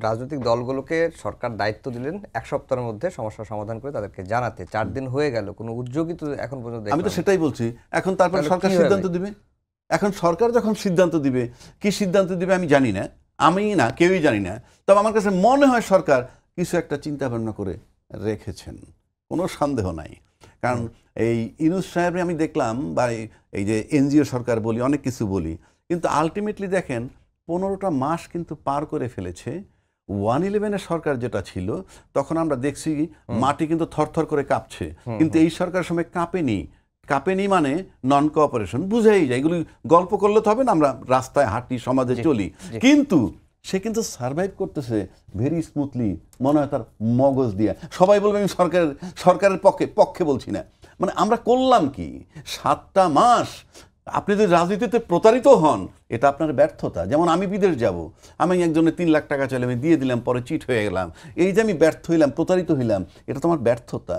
রাজনৈতিক দলগুলোকে সরকার দায়িত্ব দিলেন 1 সপ্তাহের মধ্যে সমস্যা সমাধান করে তাদেরকে জানাতে। 4 দিন হয়ে গেল, কোনো উদ্যোগই তো এখন পর্যন্ত আমি তো সেটাই বলছি। এখন তারপর সরকার সিদ্ধান্ত দিবে। এখন সরকার যখন সিদ্ধান্ত দিবে, কি সিদ্ধান্ত দিবে আমি জানি না, আমি না, কেউই জানি না। তবে আমার কাছে মনে হয় সরকার কিছু একটা চিন্তা ভাবনা করে রেখেছেন, কোনো সন্দেহ নাই। কারণ এই ইউনূস সাহেব আমি দেখলাম, বা এই যে এনজিও সরকার বলি, অনেক কিছু বলি, কিন্তু আলটিমেটলি দেখেন 15টা মাস কিন্তু পার করে ফেলেছে। 111-এর সরকার যেটা ছিল তখন আমরা দেখছি মাটি কিন্তু থরথর করে কাঁপছে, কিন্তু এই সরকারের সময় কাঁপেনি মানে নন কোঅপারেশন, বুঝাই যায়। এগুলি গল্প করলে তো হবে না, আমরা রাস্তায় হাঁটি, সমাজে চলি, কিন্তু সে কিন্তু সার্ভাইভ করতেছে ভেরি স্মুথলি, মনে হয় তার মগজ দিয়ে। সবাই বলবে আমি সরকারের পক্ষে বলছি না, মানে আমরা করলাম কি 7টা মাস। আপনি যদি রাজনীতিতে প্রতারিত হন, এটা আপনার ব্যর্থতা। যেমন আমি বিদেশ যাব, আমি একজনের 3 লাখ টাকা চাইলে আমি দিয়ে দিলাম, পরে চিট হয়ে গেলাম, এই যে আমি ব্যর্থ হইলাম, প্রতারিত হইলাম, এটা তো আমার ব্যর্থতা।